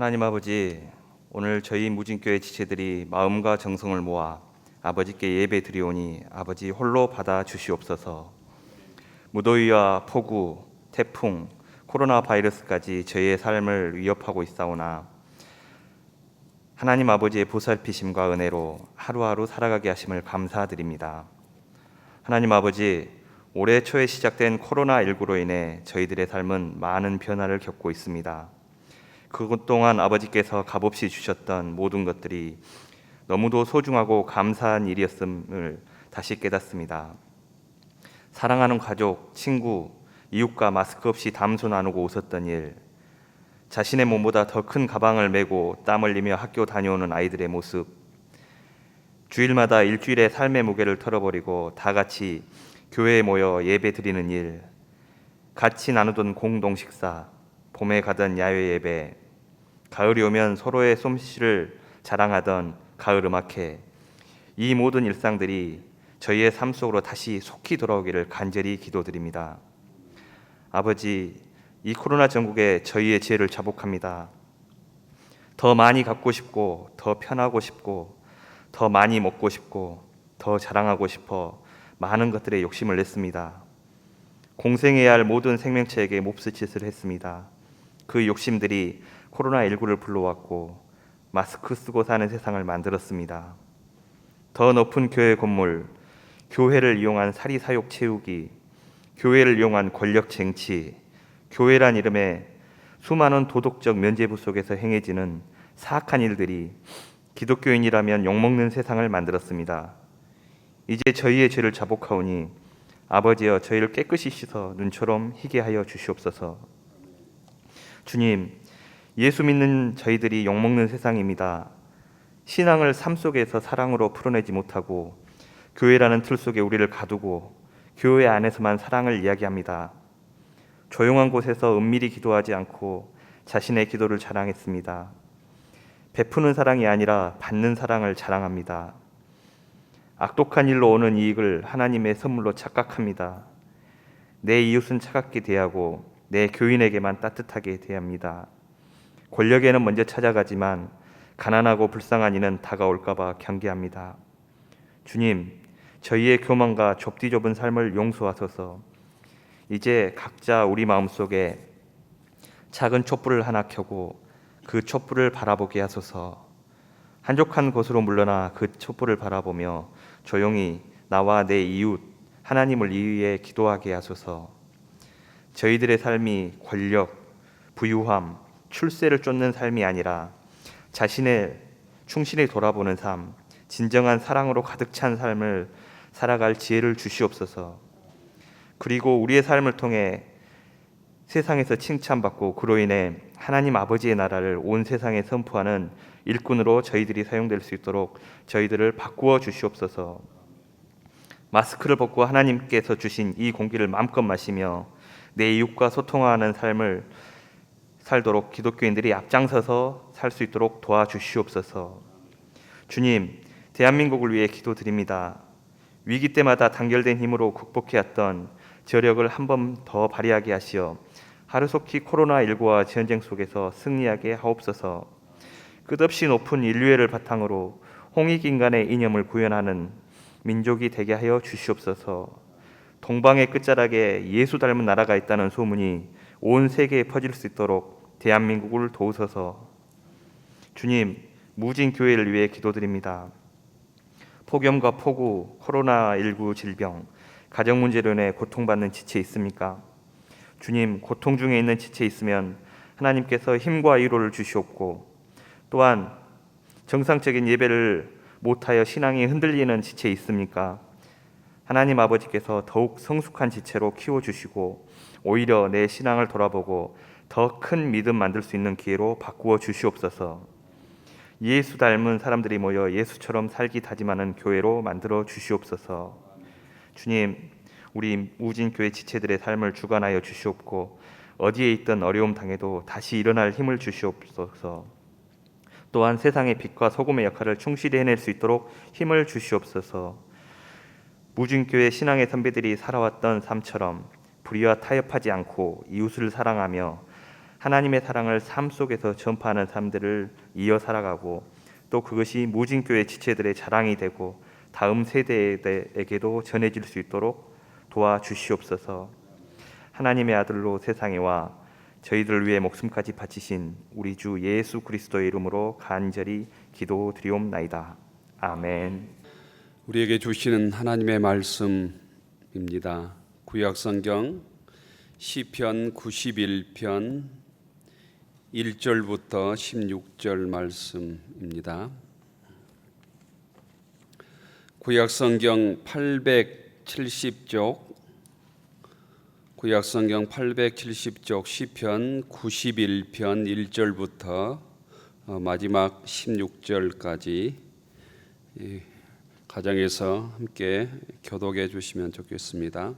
하나님 아버지, 오늘 저희 무진교회 지체들이 마음과 정성을 모아 아버지께 예배 드리오니 아버지 홀로 받아 주시옵소서. 무더위와 폭우, 태풍, 코로나 바이러스까지 저희의 삶을 위협하고 있사오나 하나님 아버지의 보살피심과 은혜로 하루하루 살아가게 하심을 감사드립니다. 하나님 아버지, 올해 초에 시작된 코로나19로 인해 저희들의 삶은 많은 변화를 겪고 있습니다. 그것 동안 아버지께서 값없이 주셨던 모든 것들이 너무도 소중하고 감사한 일이었음을 다시 깨닫습니다. 사랑하는 가족, 친구, 이웃과 마스크 없이 담소 나누고 웃었던 일, 자신의 몸보다 더 큰 가방을 메고 땀 흘리며 학교 다녀오는 아이들의 모습, 주일마다 일주일의 삶의 무게를 털어버리고 다 같이 교회에 모여 예배 드리는 일, 같이 나누던 공동 식사, 봄에 가던 야외 예배, 가을이 오면 서로의 솜씨를 자랑하던 가을 음악회, 이 모든 일상들이 저희의 삶 속으로 다시 속히 돌아오기를 간절히 기도드립니다. 아버지, 이 코로나 전국에 저희의 지혜를 자복합니다. 더 많이 갖고 싶고, 더 편하고 싶고, 더 많이 먹고 싶고, 더 자랑하고 싶어 많은 것들에 욕심을 냈습니다. 공생해야 할 모든 생명체에게 몹쓸 짓을 했습니다. 그 욕심들이 코로나19를 불러왔고 마스크 쓰고 사는 세상을 만들었습니다. 더 높은 교회 건물, 교회를 이용한 사리사욕 채우기, 교회를 이용한 권력 쟁취, 교회란 이름의 수많은 도덕적 면죄부 속에서 행해지는 사악한 일들이 기독교인이라면 욕먹는 세상을 만들었습니다. 이제 저희의 죄를 자복하오니 아버지여, 저희를 깨끗이 씻어 눈처럼 희게 하여 주시옵소서. 주님, 예수 믿는 저희들이 욕먹는 세상입니다. 신앙을 삶 속에서 사랑으로 풀어내지 못하고 교회라는 틀 속에 우리를 가두고 교회 안에서만 사랑을 이야기합니다. 조용한 곳에서 은밀히 기도하지 않고 자신의 기도를 자랑했습니다. 베푸는 사랑이 아니라 받는 사랑을 자랑합니다. 악독한 일로 오는 이익을 하나님의 선물로 착각합니다. 내 이웃은 차갑게 대하고 내 교인에게만 따뜻하게 대합니다. 권력에는 먼저 찾아가지만 가난하고 불쌍한 이는 다가올까 봐 경계합니다. 주님, 저희의 교만과 좁디 좁은 삶을 용서하소서. 이제 각자 우리 마음속에 작은 촛불을 하나 켜고 그 촛불을 바라보게 하소서. 한적한 곳으로 물러나 그 촛불을 바라보며 조용히 나와 내 이웃 하나님을 위해 기도하게 하소서. 저희들의 삶이 권력, 부유함, 출세를 쫓는 삶이 아니라 자신의 충실히 돌아보는 삶, 진정한 사랑으로 가득 찬 삶을 살아갈 지혜를 주시옵소서. 그리고 우리의 삶을 통해 세상에서 칭찬받고 그로 인해 하나님 아버지의 나라를 온 세상에 선포하는 일꾼으로 저희들이 사용될 수 있도록 저희들을 바꾸어 주시옵소서. 마스크를 벗고 하나님께서 주신 이 공기를 마음껏 마시며 내 이웃과 소통하는 삶을 살도록 기독교인들이 앞장서서 살 수 있도록 도와주시옵소서. 주님, 대한민국을 위해 기도드립니다. 위기 때마다 단결된 힘으로 극복해왔던 저력을 한 번 더 발휘하게 하시어 하루속히 코로나19와 전쟁 속에서 승리하게 하옵소서. 끝없이 높은 인류애를 바탕으로 홍익인간의 이념을 구현하는 민족이 되게 하여 주시옵소서. 동방의 끝자락에 예수 닮은 나라가 있다는 소문이 온 세계에 퍼질 수 있도록 대한민국을 도우소서. 주님, 무진교회를 위해 기도드립니다. 폭염과 폭우, 코로나19 질병, 가정 문제로 인해 고통받는 지체 있습니까? 주님, 고통 중에 있는 지체 있으면 하나님께서 힘과 위로를 주시옵고, 또한 정상적인 예배를 못하여 신앙이 흔들리는 지체 있습니까? 하나님 아버지께서 더욱 성숙한 지체로 키워주시고 오히려 내 신앙을 돌아보고 더 큰 믿음 만들 수 있는 기회로 바꾸어 주시옵소서. 예수 닮은 사람들이 모여 예수처럼 살기 다짐하는 교회로 만들어 주시옵소서. 주님, 우리 우진교회 지체들의 삶을 주관하여 주시옵고 어디에 있든 어려움 당해도 다시 일어날 힘을 주시옵소서. 또한 세상의 빛과 소금의 역할을 충실히 해낼 수 있도록 힘을 주시옵소서. 무진교회 신앙의 선배들이 살아왔던 삶처럼 불의와 타협하지 않고 이웃을 사랑하며 하나님의 사랑을 삶 속에서 전파하는 삶들을 이어 살아가고 또 그것이 무진교회 지체들의 자랑이 되고 다음 세대에게도 전해질 수 있도록 도와주시옵소서. 하나님의 아들로 세상에 와 저희들을 위해 목숨까지 바치신 우리 주 예수 그리스도의 이름으로 간절히 기도드리옵나이다. 아멘. 우리에게 주시는 하나님의 말씀입니다. 구약성경 시편 91편 1절부터 16절 말씀입니다. 구약성경 870쪽 시편 91편 1절부터 마지막 16절까지 가정에서 함께 교독해 주시면 좋겠습니다.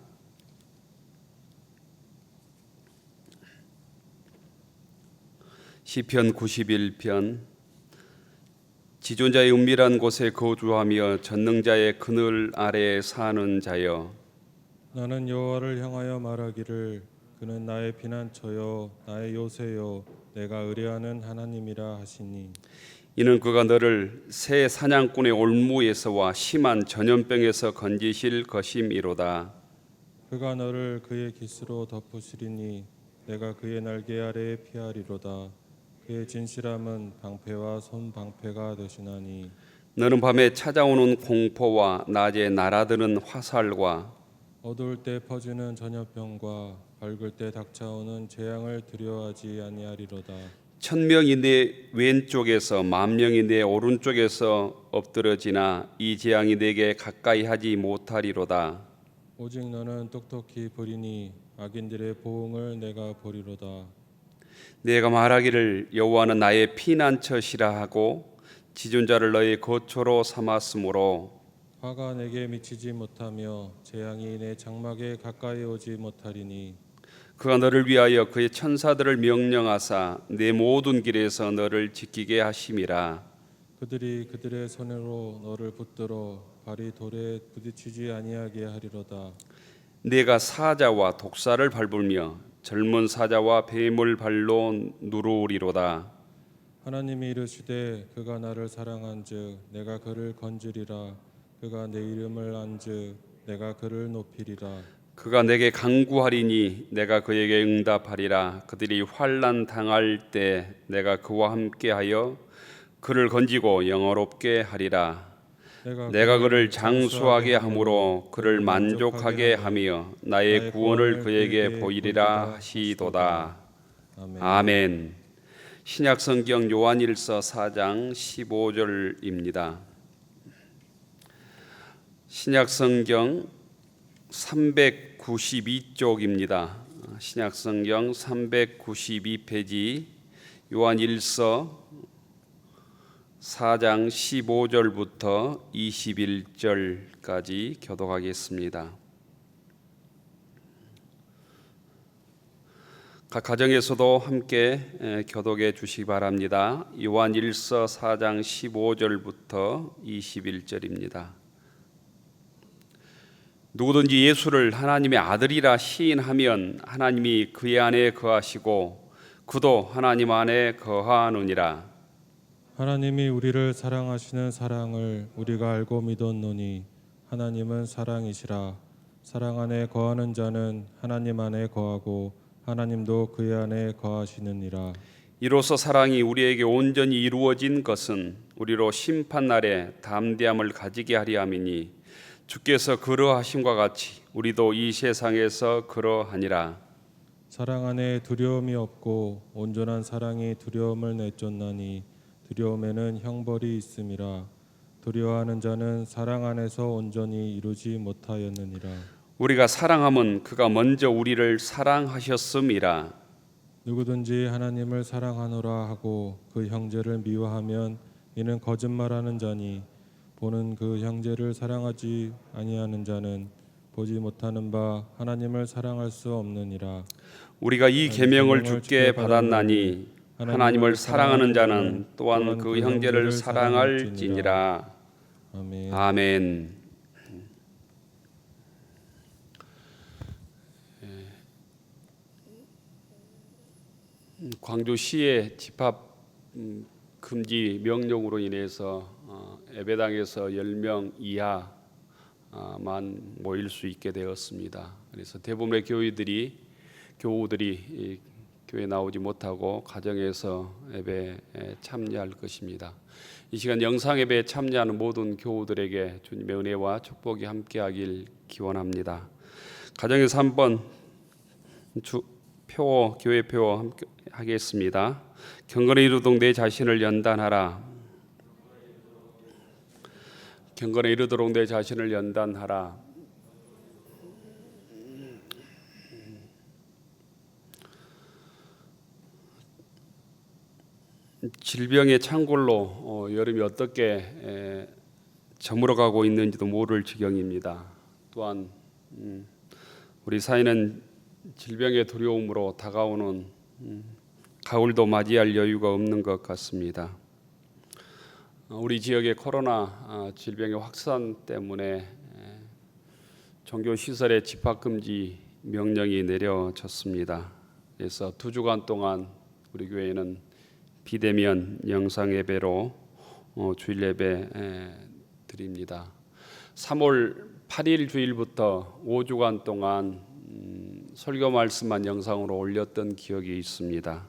시편 91편. 지존자의 은밀한 곳에 거주하며 전능자의 그늘 아래에 사는 자여, 나는 여호와를 향하여 말하기를 그는 나의 피난처요 나의 요새요 내가 의뢰하는 하나님이라 하시니, 이는 그가 너를 새 사냥꾼의 올무에서와 심한 전염병에서 건지실 것임이로다. 그가 너를 그의 깃으로 덮으시리니 내가 그의 날개 아래에 피하리로다. 그의 진실함은 방패와 손방패가 되시나니, 너는 밤에 찾아오는 공포와 낮에 날아드는 화살과 어두울 때 퍼지는 전염병과 밝을 때 닥쳐오는 재앙을 두려워하지 아니하리로다. 1000명이 내 왼쪽에서 10,000명이 내 오른쪽에서 엎드러지나 이 재앙이 내게 가까이 하지 못하리로다. 오직 너는 똑똑히 보리니 악인들의 보응을 내가 보리로다. 내가 말하기를 여호와는 나의 피난처시라 하고 지존자를 너의 거처로 삼았으므로 화가 내게 미치지 못하며 재앙이 내 장막에 가까이 오지 못하리니, 그가 너를 위하여 그의 천사들을 명령하사 내 모든 길에서 너를 지키게 하심이라. 그들이 그들의 손으로 너를 붙들어 발이 돌에 부딪히지 아니하게 하리로다. 내가 사자와 독사를 밟으며 젊은 사자와 뱀을 발로 누르리로다. 하나님이 이르시되 그가 나를 사랑한즉 내가 그를 건지리라. 그가 내 이름을 안즉 내가 그를 높이리라. 그가 내게 간구하리니 내가 그에게 응답하리라. 그들이 환난 당할 때 내가 그와 함께하여 그를 건지고 영화롭게 하리라. 내가 그를 장수하게 함으로 그를 만족하게 하며 나의 구원을 그에게 보이리라 하시도다. 아멘. 신약성경 요한일서 4장 15절입니다. 신약성경 392쪽입니다. 신약성경 392페이지 요한일서 4장 15절부터 21절까지 교독하겠습니다. 각 가정에서도 함께 교독해 주시기 바랍니다. 요한일서 4장 15절부터 21절입니다. 누구든지 예수를 하나님의 아들이라 시인하면 하나님이 그의 안에 거하시고 그도 하나님 안에 거하느니라. 하나님이 우리를 사랑하시는 사랑을 우리가 알고 믿었노니 하나님은 사랑이시라. 사랑 안에 거하는 자는 하나님 안에 거하고 하나님도 그의 안에 거하시느니라. 이로써 사랑이 우리에게 온전히 이루어진 것은 우리로 심판날에 담대함을 가지게 하려 함이니 주께서 그러하심과 같이 우리도 이 세상에서 그러하니라. 사랑 안에 두려움이 없고 온전한 사랑이 두려움을 내쫓나니 두려움에는 형벌이 있음이라. 두려워하는 자는 사랑 안에서 온전히 이루지 못하였느니라. 우리가 사랑함은 그가 먼저 우리를 사랑하셨음이라. 누구든지 하나님을 사랑하노라 하고 그 형제를 미워하면 이는 거짓말하는 자니 보는 그 형제를 사랑하지 아니하는 자는 보지 못하는 바 하나님을 사랑할 수 없느니라. 우리가 이 계명을 주께 받았나니 하나님을 사랑하는 자는 또한 그 형제를 사랑할지니라. 아멘. 아멘. 광주시의 집합 금지 명령으로 인해서 예배당에서 10명 이하만 모일 수 있게 되었습니다. 그래서 대부분의 교우들이 교회에 나오지 못하고 가정에서 예배에 참여할 것입니다. 이 시간 영상 예배에 참여하는 모든 교우들에게 주님의 은혜와 축복이 함께하길 기원합니다. 가정에서 한번 교회 표 함께 하겠습니다. 경건에 이르도록 내 자신을 연단하라. 경건에 이르도록 내 자신을 연단하라. 질병의 창궐로 여름이 어떻게 저물어가고 있는지도 모를 지경입니다. 또한 우리 사회는 질병의 두려움으로 다가오는 가을도 맞이할 여유가 없는 것 같습니다. 우리 지역의 코로나 질병의 확산 때문에 종교 시설의 집합 금지 명령이 내려졌습니다. 그래서 2주간 동안 우리 교회는 비대면 영상 예배로 주일 예배 드립니다. 3월 8일 주일부터 5주간 동안 설교 말씀만 영상으로 올렸던 기억이 있습니다.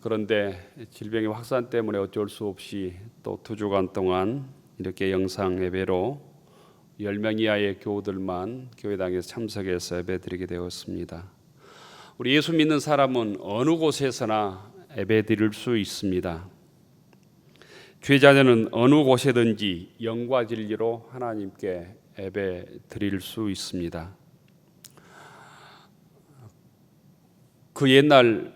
그런데 질병의 확산 때문에 어쩔 수 없이 또 2주간 동안 이렇게 영상 예배로 10명 이하의 교우들만 교회당에서 참석해서 예배드리게 되었습니다. 우리 예수 믿는 사람은 어느 곳에서나 예배드릴 수 있습니다. 죄자들은 어느 곳에든지 영과 진리로 하나님께 예배드릴 수 있습니다. 그 옛날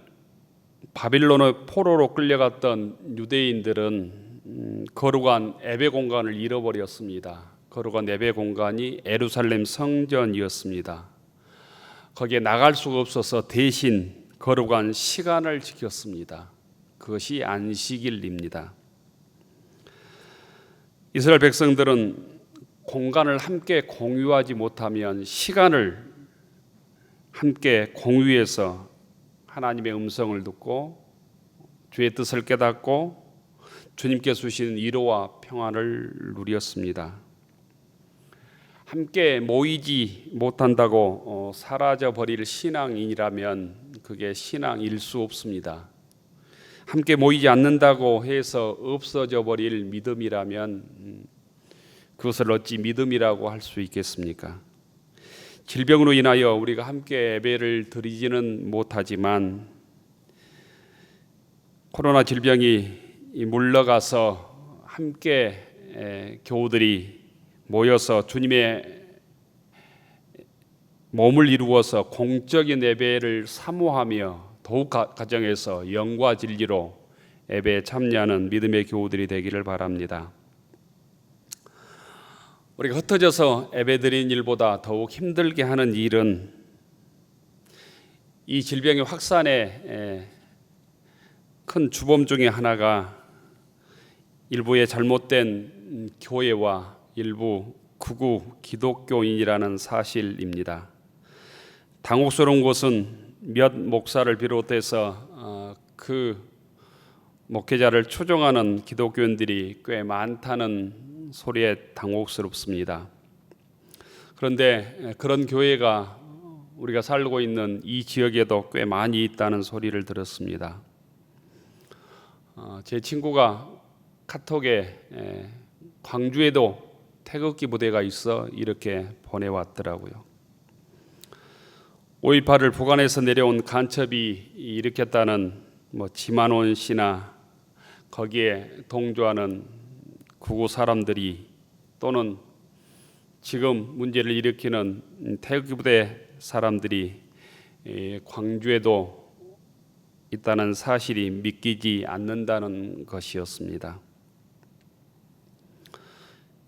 바빌론의 포로로 끌려갔던 유대인들은 거룩한 예배 공간을 잃어버렸습니다. 거룩한 예배 공간이 예루살렘 성전이었습니다. 거기에 나갈 수가 없어서 대신 거룩한 시간을 지켰습니다. 그것이 안식일입니다. 이스라엘 백성들은 공간을 함께 공유하지 못하면 시간을 함께 공유해서 하나님의 음성을 듣고 주의 뜻을 깨닫고 주님께서 주신 위로와 평안을 누렸습니다. 함께 모이지 못한다고 사라져 버릴 신앙이라면 그게 신앙일 수 없습니다. 함께 모이지 않는다고 해서 없어져 버릴 믿음이라면 그것을 어찌 믿음이라고 할 수 있겠습니까? 질병으로 인하여 우리가 함께 예배를 드리지는 못하지만 코로나 질병이 물러가서 함께 교우들이 모여서 주님의 몸을 이루어서 공적인 예배를 사모하며 더욱 가정에서 영과 진리로 예배에 참여하는 믿음의 교우들이 되기를 바랍니다. 우리가 흩어져서 예배드리는 일보다 더욱 힘들게 하는 일은 이 질병의 확산의 큰 주범 중에 하나가 일부의 잘못된 교회와 일부 극우 기독교인이라는 사실입니다. 당혹스러운 것은 몇 목사를 비롯해서 그 목회자를 추종하는 기독교인들이 꽤 많다는 소리에 당혹스럽습니다. 그런데 그런 교회가 우리가 살고 있는 이 지역에도 꽤 많이 있다는 소리를 들었습니다. 제 친구가 카톡에 광주에도 태극기 부대가 있어 이렇게 보내왔더라고요. 5.18을 북한에서 내려온 간첩이 일으켰다는 지만원 씨나 거기에 동조하는 극우 사람들이 또는 지금 문제를 일으키는 태극기 부대 사람들이 광주에도 있다는 사실이 믿기지 않는다는 것이었습니다.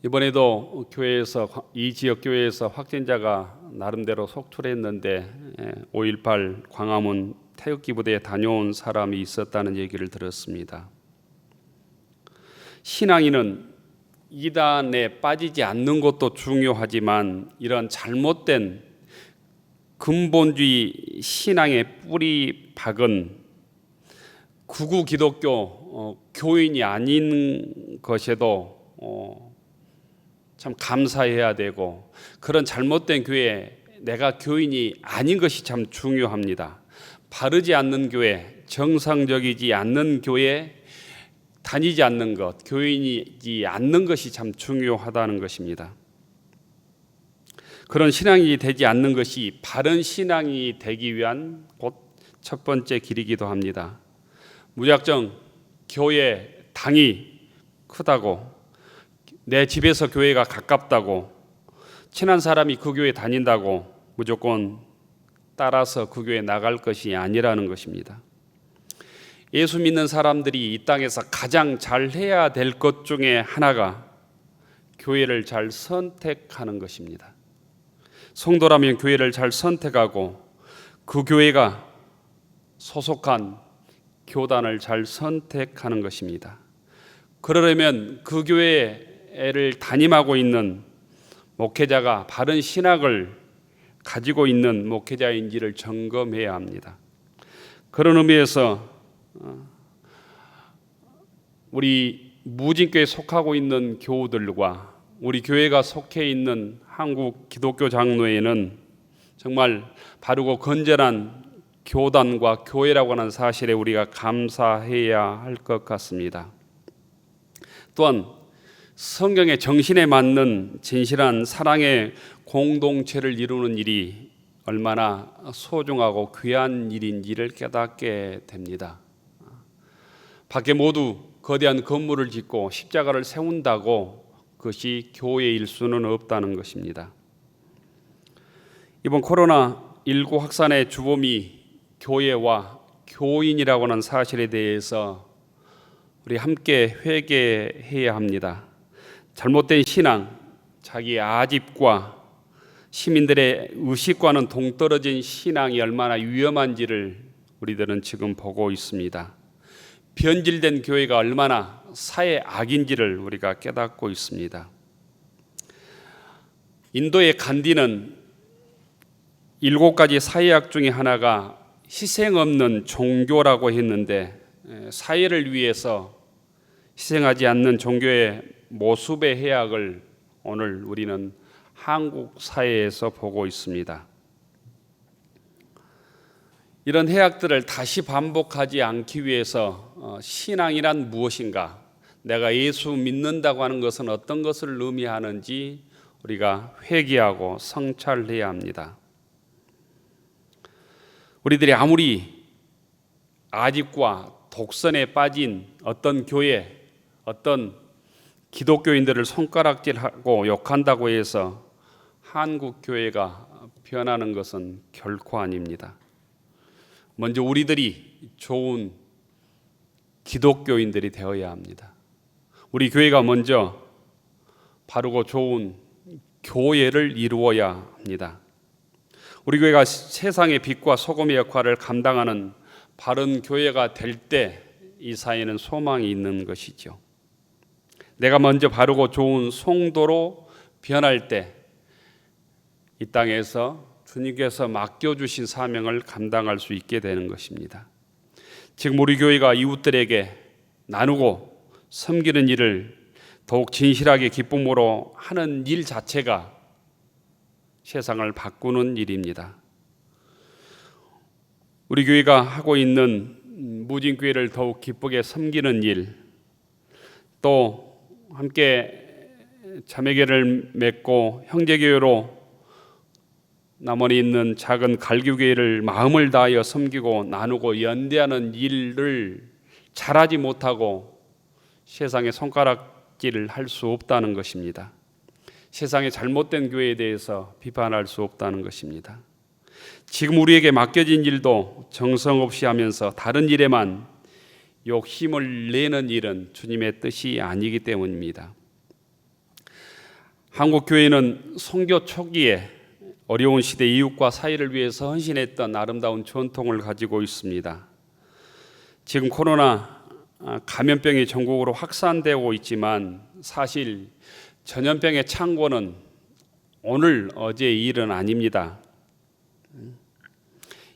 이번에도 교회에서 이 지역 교회에서 확진자가 나름대로 속출했는데 5.18 광화문 태극기 부대에 다녀온 사람이 있었다는 얘기를 들었습니다. 신앙인은 이단에 빠지지 않는 것도 중요하지만 이런 잘못된 근본주의 신앙의 뿌리 박은 구구 기독교 교인이 아닌 것에도 참 감사해야 되고, 그런 잘못된 교회, 내가 교인이 아닌 것이 참 중요합니다. 바르지 않는 교회, 정상적이지 않는 교회 다니지 않는 것, 교인이지 않는 것이 참 중요하다는 것입니다. 그런 신앙이 되지 않는 것이 바른 신앙이 되기 위한 곧 첫 번째 길이기도 합니다. 무작정 교회 당이 크다고, 내 집에서 교회가 가깝다고, 친한 사람이 그 교회 다닌다고 무조건 따라서 그 교회 나갈 것이 아니라는 것입니다. 예수 믿는 사람들이 이 땅에서 가장 잘해야 될 것 중에 하나가 교회를 잘 선택하는 것입니다. 성도라면 교회를 잘 선택하고 그 교회가 소속한 교단을 잘 선택하는 것입니다. 그러려면 그 교회를 담임하고 있는 목회자가 바른 신학을 가지고 있는 목회자인지를 점검해야 합니다. 그런 의미에서 우리 무진교에 속하고 있는 교우들과 우리 교회가 속해 있는 한국 기독교 장로회는 정말 바르고 건전한 교단과 교회라고 하는 사실에 우리가 감사해야 할 것 같습니다. 또한 성경의 정신에 맞는 진실한 사랑의 공동체를 이루는 일이 얼마나 소중하고 귀한 일인지를 깨닫게 됩니다. 밖에 모두 거대한 건물을 짓고 십자가를 세운다고 그것이 교회일 수는 없다는 것입니다. 이번 코로나19 확산의 주범이 교회와 교인이라고 하는 사실에 대해서 우리 함께 회개해야 합니다. 잘못된 신앙, 자기 아집과 시민들의 의식과는 동떨어진 신앙이 얼마나 위험한지를 우리들은 지금 보고 있습니다. 변질된 교회가 얼마나 사회 악인지를 우리가 깨닫고 있습니다. 인도의 간디는 7가지 사회악 중에 하나가 희생 없는 종교라고 했는데, 사회를 위해서 희생하지 않는 종교의 모습의 해악을 오늘 우리는 한국 사회에서 보고 있습니다. 이런 해악들을 다시 반복하지 않기 위해서 신앙이란 무엇인가, 내가 예수 믿는다고 하는 것은 어떤 것을 의미하는지 우리가 회개하고 성찰해야 합니다. 우리들이 아무리 아집과 독선에 빠진 어떤 교회, 어떤 기독교인들을 손가락질하고 욕한다고 해서 한국 교회가 변하는 것은 결코 아닙니다. 먼저 우리들이 좋은 기독교인들이 되어야 합니다. 우리 교회가 먼저 바르고 좋은 교회를 이루어야 합니다. 우리 교회가 세상의 빛과 소금의 역할을 감당하는 바른 교회가 될 때 이 사회는 소망이 있는 것이죠. 내가 먼저 바르고 좋은 성도로 변할 때 이 땅에서 주님께서 맡겨주신 사명을 감당할 수 있게 되는 것입니다. 지금 우리 교회가 이웃들에게 나누고 섬기는 일을 더욱 진실하게 기쁨으로 하는 일 자체가 세상을 바꾸는 일입니다. 우리 교회가 하고 있는 무진교회를 더욱 기쁘게 섬기는 일, 또 함께 자매교회를 맺고 형제교회로 남원에 있는 작은 갈교교회를 마음을 다하여 섬기고 나누고 연대하는 일을 잘하지 못하고 세상에 손가락질을 할 수 없다는 것입니다. 세상의 잘못된 교회에 대해서 비판할 수 없다는 것입니다. 지금 우리에게 맡겨진 일도 정성 없이 하면서 다른 일에만 욕심을 내는 일은 주님의 뜻이 아니기 때문입니다. 한국 교회는 선교 초기에 어려운 시대 이웃과 사회를 위해서 헌신했던 아름다운 전통을 가지고 있습니다. 지금 코로나 감염병이 전국으로 확산되고 있지만 사실 전염병의 창고는 오늘 어제의 일은 아닙니다.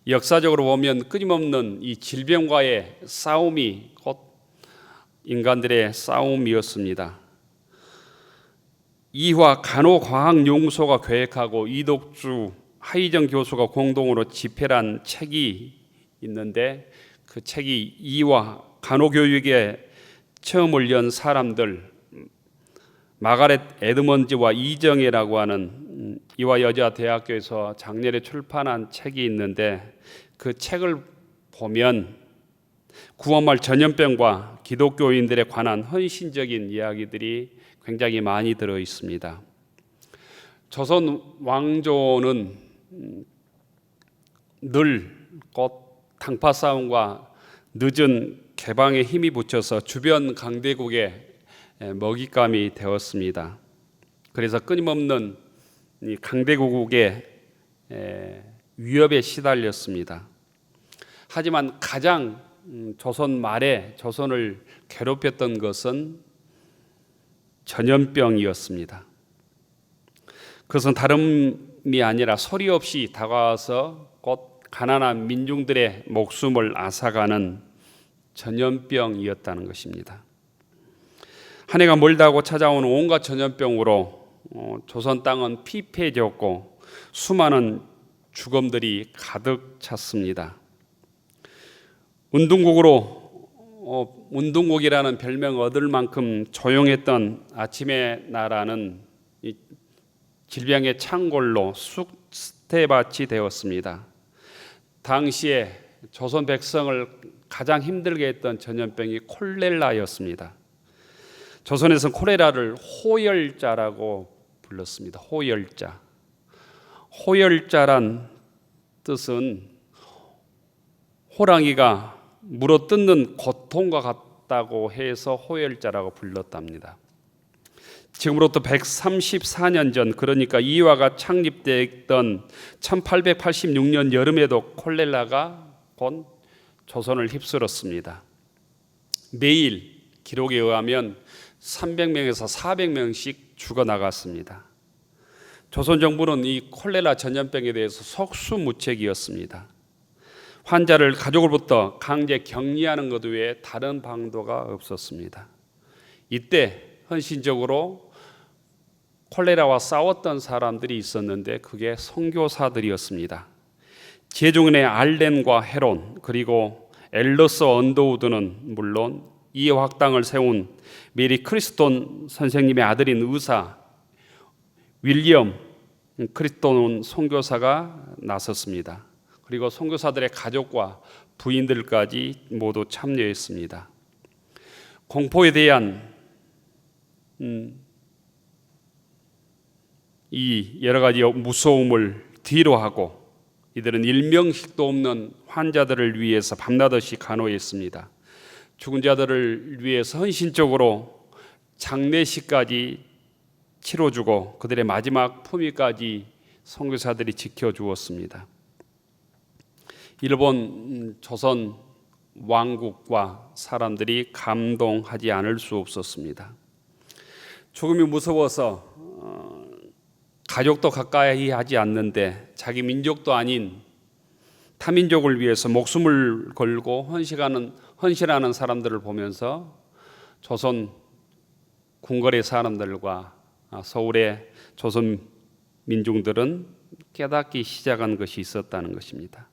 역사적으로 보면 끊임없는 이 질병과의 싸움이 곧 인간들의 싸움이었습니다. 이화 간호과학연구소가 계획하고 이덕주 하이정 교수가 공동으로 집필한 책이 있는데, 그 책이 이화 간호교육에 처음을 연 사람들, 마가렛 에드먼즈와 이정혜라고 하는 이화 여자대학교에서 작년에 출판한 책이 있는데, 그 책을 보면 구원말 전염병과 기독교인들에 관한 헌신적인 이야기들이 굉장히 많이 들어 있습니다. 조선 왕조는 늘 곧 당파 싸움과 늦은 개방에 힘이 붙여서 주변 강대국의 먹잇감이 되었습니다. 그래서 끊임없는 이 강대국의 위협에 시달렸습니다. 하지만 가장 조선 말에 조선을 괴롭혔던 것은 전염병이었습니다. 그것은 다름이 아니라 소리 없이 다가와서 곧 가난한 민중들의 목숨을 앗아가는 전염병이었다는 것입니다. 한 해가 멀다고 찾아오는 온갖 전염병으로 조선 땅은 피폐해졌고 수많은 죽음들이 가득 찼습니다. 운동국이라는 별명 얻을 만큼 조용했던 아침의 나라는 이 질병의 창궐로 쑥대밭이 되었습니다. 당시에 조선 백성을 가장 힘들게 했던 전염병이 콜레라였습니다. 조선에서는 콜레라를 호열자라고 불렀습니다. 호열자. 호열자란 뜻은 호랑이가 물어뜯는 고통과 같다고 해서 호열자라고 불렀답니다. 지금으로부터 134년 전, 그러니까 이화가 창립됐던 1886년 여름에도 콜레라가 곧 조선을 휩쓸었습니다. 매일 기록에 의하면 300명에서 400명씩 죽어나갔습니다. 조선 정부는 이 콜레라 전염병에 대해서 속수무책이었습니다. 환자를 가족으로부터 강제 격리하는 것 외에 다른 방도가 없었습니다. 이때 헌신적으로 콜레라와 싸웠던 사람들이 있었는데 그게 선교사들이었습니다. 제중인의 알렌과 헤론, 그리고 앨러스 언더우드는 물론 이해 확당을 세운 메리 크리스톤 선생님의 아들인 의사 윌리엄 크리스톤 선교사가 나섰습니다. 그리고 선교사들의 가족과 부인들까지 모두 참여했습니다. 공포에 대한 이 여러 가지 무서움을 뒤로하고 이들은 일명씩도 없는 환자들을 위해서 밤낮없이 간호했습니다. 죽은 자들을 위해서 헌신적으로 장례식까지 치러주고 그들의 마지막 품위까지 선교사들이 지켜주었습니다. 일본 조선 왕국과 사람들이 감동하지 않을 수 없었습니다. 죽음이 무서워서 가족도 가까이 하지 않는데 자기 민족도 아닌 타민족을 위해서 목숨을 걸고 헌신하는 사람들을 보면서 조선 궁궐의 사람들과 서울의 조선 민중들은 깨닫기 시작한 것이 있었다는 것입니다.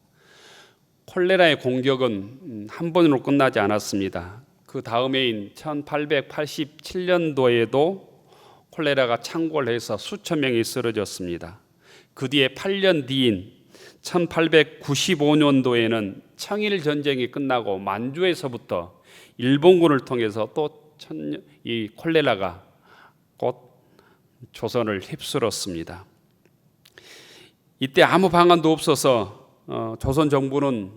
콜레라의 공격은 한 번으로 끝나지 않았습니다. 그 다음해인 1887년도에도 콜레라가 창궐해서 수천 명이 쓰러졌습니다. 그 뒤에 8년 뒤인 1895년도에는 청일 전쟁이 끝나고 만주에서부터 일본군을 통해서 또 이 콜레라가 곧 조선을 휩쓸었습니다. 이때 아무 방안도 없어서 조선 정부는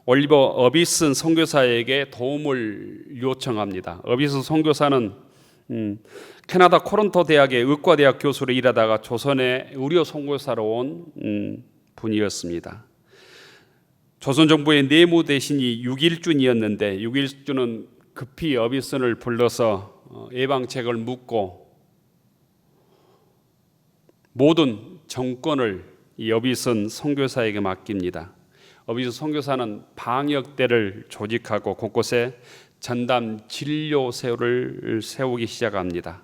올리버 어비슨 선교사에게 도움을 요청합니다. 어비슨 선교사는 캐나다 토론토 대학의 의과대학 교수로 일하다가 조선의 의료 선교사로 온 분이었습니다. 조선 정부의 내무 대신이 육일준이었는데 육일준은 급히 어비슨을 불러서 예방책을 묻고 모든 정권을 이 어비슨 선교사에게 맡깁니다. 어비슨 선교사는 방역대를 조직하고 곳곳에 전담 진료소를 세우기 시작합니다.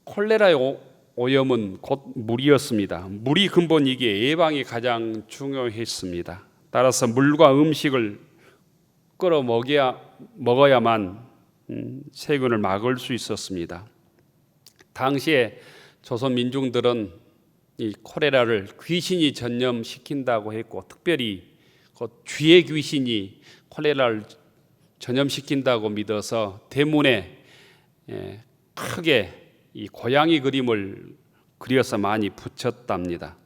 콜레라의 오염은 곧 물이었습니다. 물이 근본이기에 예방이 가장 중요했습니다. 따라서 물과 음식을 끓여 먹어야만 세균을 막을 수 있었습니다. 당시에 조선 민중들은 이 콜레라를 귀신이 전염시킨다고 했고, 특별히 그 쥐의 귀신이 콜레라를 전염시킨다고 믿어서 대문에 크게 이 고양이 그림을 그려서 많이 붙였답니다.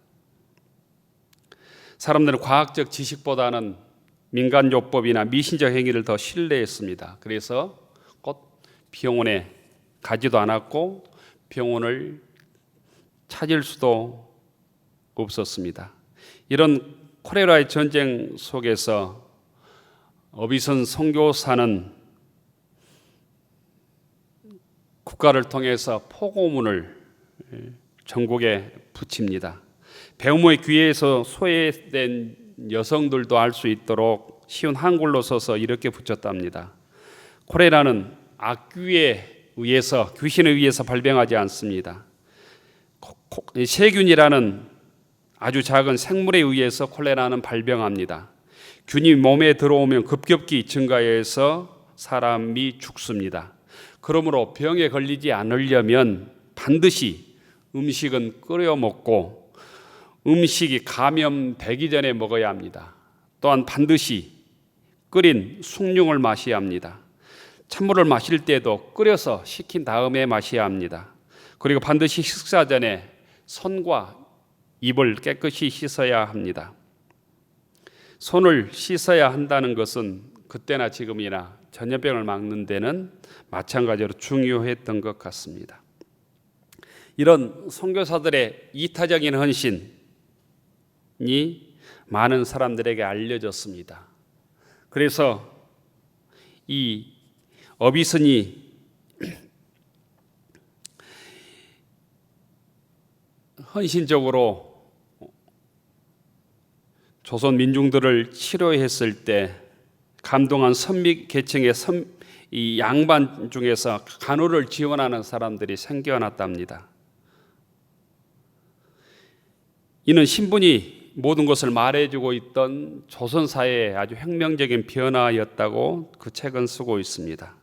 사람들은 과학적 지식보다는 민간요법이나 미신적 행위를 더 신뢰했습니다. 그래서 곧 병원에 가지도 않았고 병원을 찾을 수도 없었습니다. 이런 콜레라의 전쟁 속에서 어비슨 선교사는 국가를 통해서 포고문을 전국에 붙입니다. 배움의 기회에서 소외된 여성들도 알 수 있도록 쉬운 한글로 써서 이렇게 붙였답니다. 콜레라는 악귀에 의해서, 귀신에 의해서 발병하지 않습니다. 세균이라는 아주 작은 생물에 의해서 콜레라는 발병합니다. 균이 몸에 들어오면 급격히 증가해서 사람이 죽습니다. 그러므로 병에 걸리지 않으려면 반드시 음식은 끓여 먹고 음식이 감염되기 전에 먹어야 합니다. 또한 반드시 끓인 숭늉을 마셔야 합니다. 찬물을 마실 때도 끓여서 식힌 다음에 마셔야 합니다. 그리고 반드시 식사 전에 손과 입을 깨끗이 씻어야 합니다. 손을 씻어야 한다는 것은 그때나 지금이나 전염병을 막는 데는 마찬가지로 중요했던 것 같습니다. 이런 선교사들의 이타적인 헌신이 많은 사람들에게 알려졌습니다. 그래서 이 어비슨이 헌신적으로 조선 민중들을 치료했을 때 감동한 선미 계층의 이 양반 중에서 간호를 지원하는 사람들이 생겨났답니다. 이는 신분이 모든 것을 말해주고 있던 조선 사회의 아주 혁명적인 변화였다고 그 책은 쓰고 있습니다.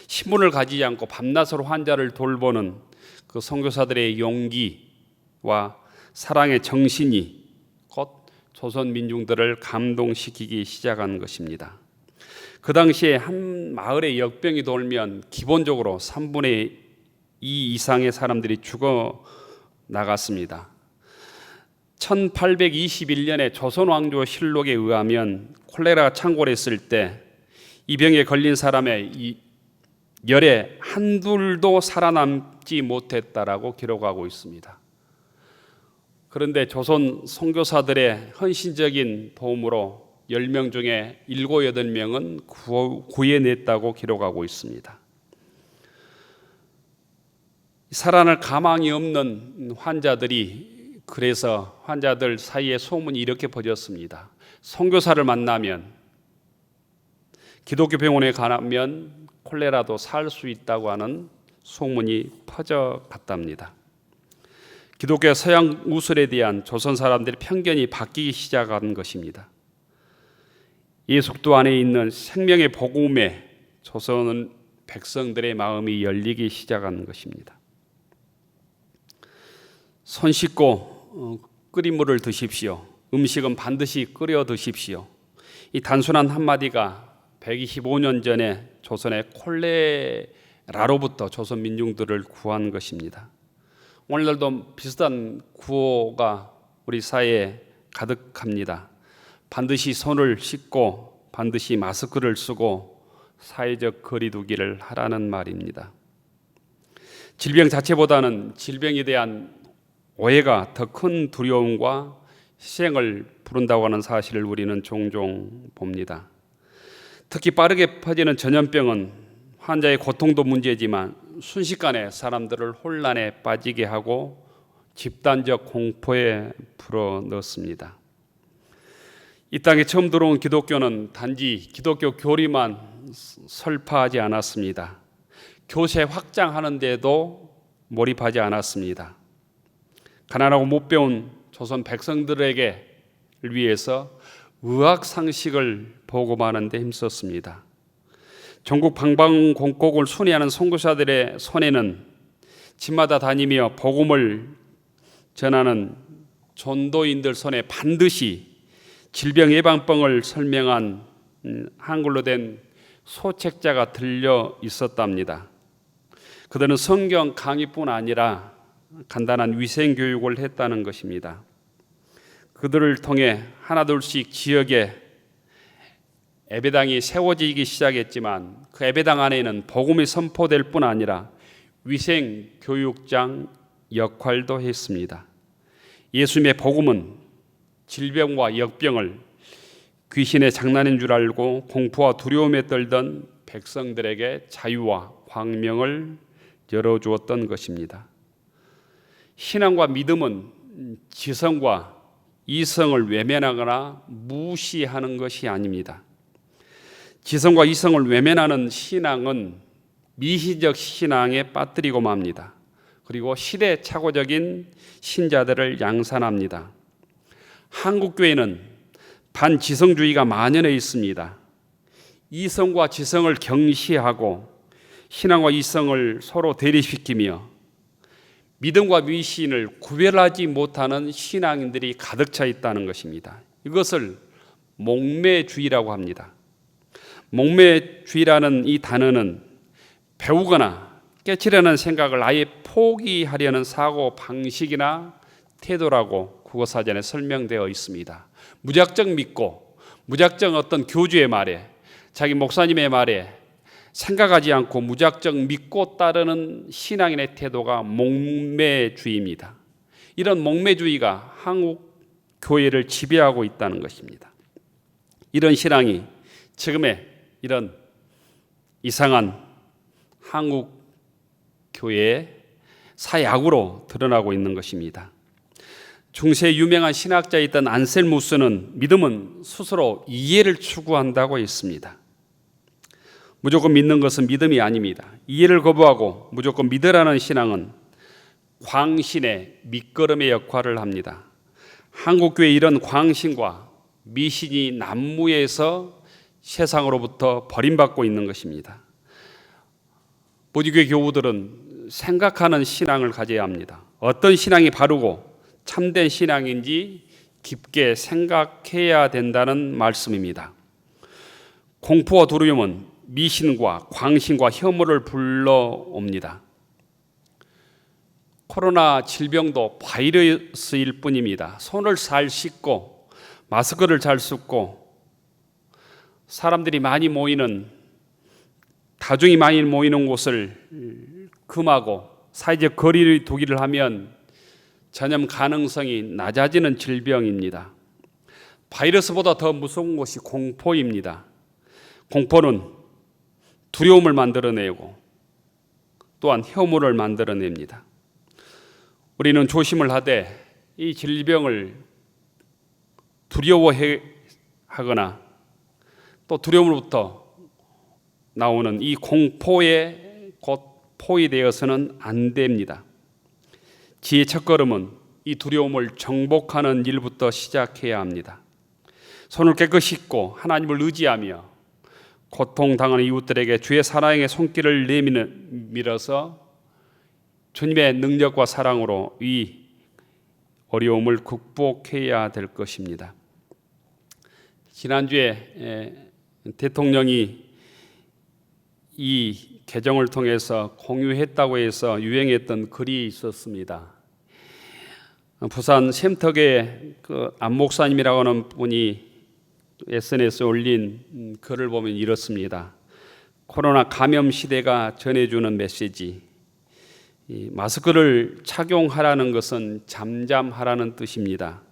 신분을 가지지 않고 밤낮으로 환자를 돌보는 그 선교사들의 용기와 사랑의 정신이 곧 조선 민중들을 감동시키기 시작한 것입니다. 그 당시에 한 마을에 역병이 돌면 기본적으로 3분의 2 이상의 사람들이 죽어 나갔습니다. 1821년에 조선왕조실록에 의하면 콜레라가 창궐했을 때 이 병에 걸린 사람의 열에 한둘도 살아남지 못했다라고 기록하고 있습니다. 그런데 조선 선교사들의 헌신적인 도움으로 10명 중에 7, 8명은 구해냈다고 기록하고 있습니다. 살아날 가망이 없는 환자들이, 그래서 환자들 사이에 소문이 이렇게 퍼졌습니다. 선교사를 만나면, 기독교 병원에 가면 콜레라도 살 수 있다고 하는 소문이 퍼져갔답니다. 기독교 서양 우술에 대한 조선 사람들의 편견이 바뀌기 시작한 것입니다. 예수도 안에 있는 생명의 복음에 조선 백성들의 마음이 열리기 시작한 것입니다. 손 씻고 끓인 물을 드십시오. 음식은 반드시 끓여 드십시오. 이 단순한 한마디가 125년 전에 조선의 콜레라로부터 조선 민중들을 구한 것입니다. 오늘날도 비슷한 구호가 우리 사회에 가득합니다. 반드시 손을 씻고 반드시 마스크를 쓰고 사회적 거리 두기를 하라는 말입니다. 질병 자체보다는 질병에 대한 오해가 더 큰 두려움과 희생을 부른다고 하는 사실을 우리는 종종 봅니다. 특히 빠르게 퍼지는 전염병은 환자의 고통도 문제지만 순식간에 사람들을 혼란에 빠지게 하고 집단적 공포에 불어넣습니다. 이 땅에 처음 들어온 기독교는 단지 기독교 교리만 설파하지 않았습니다. 교세 확장하는 데도 몰입하지 않았습니다. 가난하고 못 배운 조선 백성들에게 위해서 의학 상식을 보고하는 데 힘썼습니다. 전국 방방곡곡을 순회하는 선교사들의 손에는 집마다 다니며 복음을 전하는 전도인들 손에 반드시 질병 예방법을 설명한 한글로 된 소책자가 들려 있었답니다. 그들은 성경 강의뿐 아니라 간단한 위생 교육을 했다는 것입니다. 그들을 통해 하나둘씩 지역에 예배당이 세워지기 시작했지만 그 예배당 안에는 복음이 선포될 뿐 아니라 위생 교육장 역할도 했습니다. 예수님의 복음은 질병과 역병을 귀신의 장난인 줄 알고 공포와 두려움에 떨던 백성들에게 자유와 광명을 열어주었던 것입니다. 신앙과 믿음은 지성과 이성을 외면하거나 무시하는 것이 아닙니다. 지성과 이성을 외면하는 신앙은 미시적 신앙에 빠뜨리고 맙니다. 그리고 시대착오적인 신자들을 양산합니다. 한국교회는 반지성주의가 만연해 있습니다. 이성과 지성을 경시하고 신앙과 이성을 서로 대립시키며 믿음과 미신을 구별하지 못하는 신앙인들이 가득 차 있다는 것입니다. 이것을 목매주의라고 합니다. 목매주의라는 이 단어는 배우거나 깨치려는 생각을 아예 포기하려는 사고 방식이나 태도라고 국어사전에 설명되어 있습니다. 무작정 믿고 무작정 어떤 교주의 말에 자기 목사님의 말에 생각하지 않고 무작정 믿고 따르는 신앙인의 태도가 목매주의입니다. 이런 목매주의가 한국 교회를 지배하고 있다는 것입니다. 이런 신앙이 지금의 이런 이상한 한국 교회의 사약으로 드러나고 있는 것입니다. 중세 유명한 신학자였던 안셀무스는 믿음은 스스로 이해를 추구한다고 했습니다. 무조건 믿는 것은 믿음이 아닙니다. 이해를 거부하고 무조건 믿으라는 신앙은 광신의 밑거름의 역할을 합니다. 한국교회 이런 광신과 미신이 난무에서 세상으로부터 버림받고 있는 것입니다. 모두교회 교우들은 생각하는 신앙을 가져야 합니다. 어떤 신앙이 바르고 참된 신앙인지 깊게 생각해야 된다는 말씀입니다. 공포와 두려움은 미신과 광신과 혐오를 불러옵니다. 코로나 질병도 바이러스일 뿐입니다. 손을 잘 씻고 마스크를 잘 쓰고 사람들이 많이 모이는 다중이 많이 모이는 곳을 금하고 사회적 거리를 두기를 하면 전염 가능성이 낮아지는 질병입니다. 바이러스보다 더 무서운 것이 공포입니다. 공포는 두려움을 만들어내고 또한 혐오를 만들어냅니다. 우리는 조심을 하되 이 질병을 두려워하거나 또 두려움으로부터 나오는 이 공포에 곧 포위되어서는 안 됩니다. 지혜의 첫걸음은 이 두려움을 정복하는 일부터 시작해야 합니다. 손을 깨끗이 씻고 하나님을 의지하며 고통당하는 이웃들에게 주의 사랑의 손길을 내밀어서 주님의 능력과 사랑으로 이 어려움을 극복해야 될 것입니다. 지난주에 대통령이 이 개정을 통해서 공유했다고 해서 유행했던 글이 있었습니다. 부산 샘터계 안 목사님이라고 하는 분이 SNS에 올린 글을 보면 이렇습니다. 코로나 감염 시대가 전해주는 메시지. 마스크를 착용하라는 것은 잠잠하라는 뜻입니다.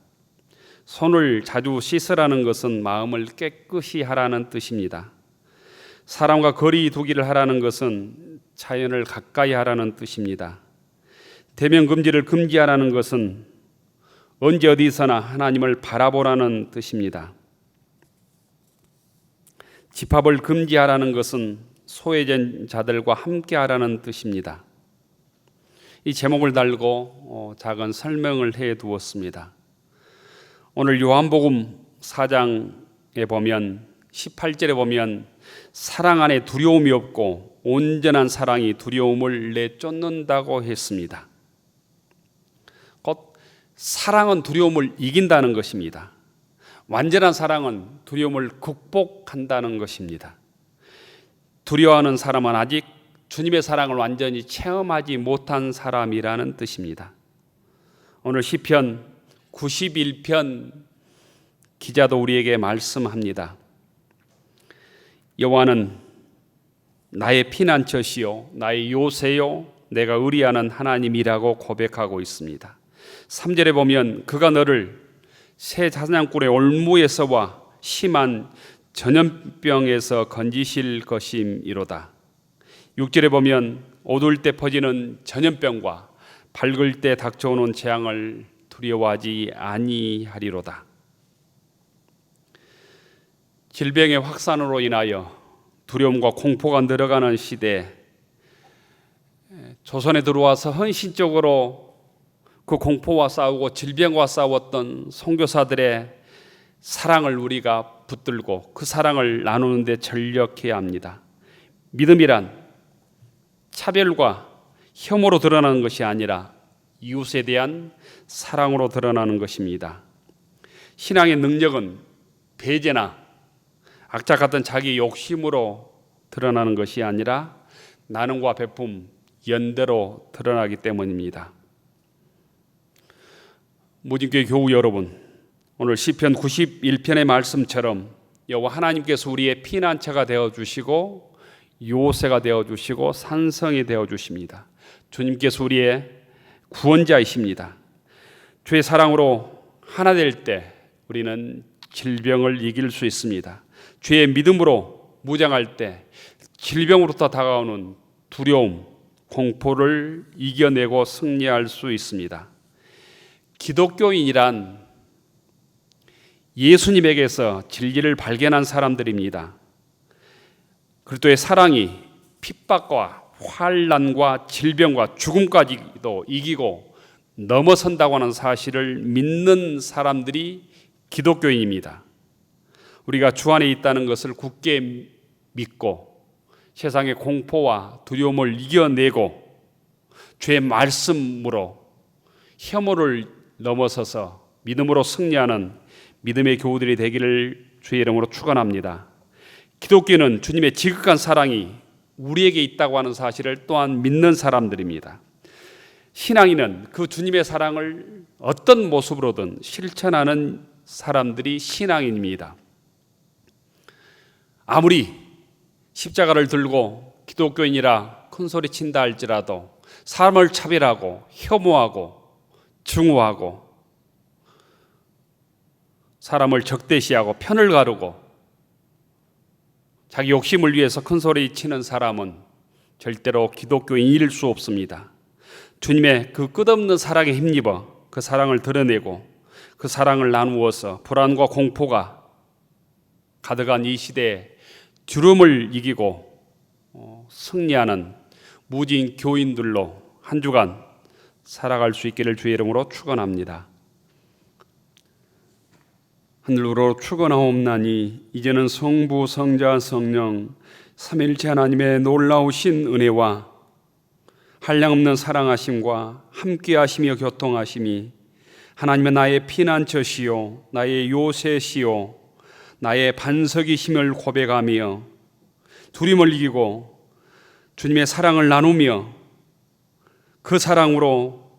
손을 자주 씻으라는 것은 마음을 깨끗이 하라는 뜻입니다. 사람과 거리 두기를 하라는 것은 자연을 가까이 하라는 뜻입니다. 대면 금지를 금지하라는 것은 언제 어디서나 하나님을 바라보라는 뜻입니다. 집합을 금지하라는 것은 소외된 자들과 함께하라는 뜻입니다. 이 제목을 달고 작은 설명을 해 두었습니다. 오늘 요한복음 4장에 보면 18절에 보면 사랑 안에 두려움이 없고 온전한 사랑이 두려움을 내쫓는다고 했습니다. 곧 사랑은 두려움을 이긴다는 것입니다. 완전한 사랑은 두려움을 극복한다는 것입니다. 두려워하는 사람은 아직 주님의 사랑을 완전히 체험하지 못한 사람이라는 뜻입니다. 오늘 시편 91편 기자도 우리에게 말씀합니다. 여호와는 나의 피난처시요 나의 요새요 내가 의리하는 하나님이라고 고백하고 있습니다. 3절에 보면 그가 너를 새 사냥꾼의 올무에서와 심한 전염병에서 건지실 것임이로다. 6절에 보면 어두울 때 퍼지는 전염병과 밝을 때 닥쳐오는 재앙을 두려워하지 아니하리로다. 질병의 확산으로 인하여 두려움과 공포가 늘어가는 시대, 조선에 들어와서 헌신적으로 그 공포와 싸우고 질병과 싸웠던 선교사들의 사랑을 우리가 붙들고 그 사랑을 나누는 데 전력해야 합니다. 믿음이란 차별과 혐오로 드러나는 것이 아니라 이웃에 대한 사랑으로 드러나는 것입니다. 신앙의 능력은 배제나 악착 같은 자기 욕심으로 드러나는 것이 아니라 나눔과 베품, 연대로 드러나기 때문입니다. 무진교회 교우 여러분, 오늘 시편 91편의 말씀처럼 여호와 하나님께서 우리의 피난처가 되어주시고 요새가 되어주시고 산성이 되어주십니다. 주님께서 우리의 구원자이십니다. 주의 사랑으로 하나 될 때 우리는 질병을 이길 수 있습니다. 주의 믿음으로 무장할 때 질병으로부터 다가오는 두려움, 공포를 이겨내고 승리할 수 있습니다. 기독교인이란 예수님에게서 진리를 발견한 사람들입니다. 그리스도의 사랑이 핍박과 환난과 질병과 죽음까지도 이기고 넘어선다고 하는 사실을 믿는 사람들이 기독교인입니다. 우리가 주 안에 있다는 것을 굳게 믿고 세상의 공포와 두려움을 이겨내고 주의 말씀으로 혐오를 넘어서서 믿음으로 승리하는 믿음의 교우들이 되기를 주의 이름으로 축원합니다. 기독교는 주님의 지극한 사랑이 우리에게 있다고 하는 사실을 또한 믿는 사람들입니다. 신앙인은 그 주님의 사랑을 어떤 모습으로든 실천하는 사람들이 신앙인입니다. 아무리 십자가를 들고 기독교인이라 큰소리 친다 할지라도 사람을 차별하고 혐오하고 증오하고 사람을 적대시하고 편을 가르고 자기 욕심을 위해서 큰소리 치는 사람은 절대로 기독교인일 수 없습니다. 주님의 그 끝없는 사랑에 힘입어 그 사랑을 드러내고 그 사랑을 나누어서 불안과 공포가 가득한 이 시대에 두려움을 이기고 승리하는 무진 교인들로 한 주간 살아갈 수 있기를 주의 이름으로 축원합니다. 하늘으로 축원하옵나니 이제는 성부 성자 성령 삼일체 하나님의 놀라우신 은혜와 한량없는 사랑하심과 함께하시며 교통하심이 하나님은 나의 피난처시요 나의 요새시요 나의 반석이심을 고백하며 두려움을 이기고 주님의 사랑을 나누며 그 사랑으로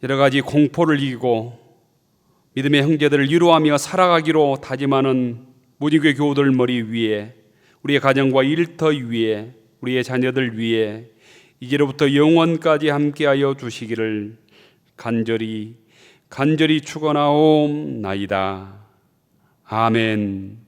여러 가지 공포를 이기고 믿음의 형제들을 위로하며 살아가기로 다짐하는 무지교회 교우들 머리 위에 우리의 가정과 일터 위에 우리의 자녀들 위에 이제로부터 영원까지 함께하여 주시기를 간절히 축원하옵나이다. 아멘.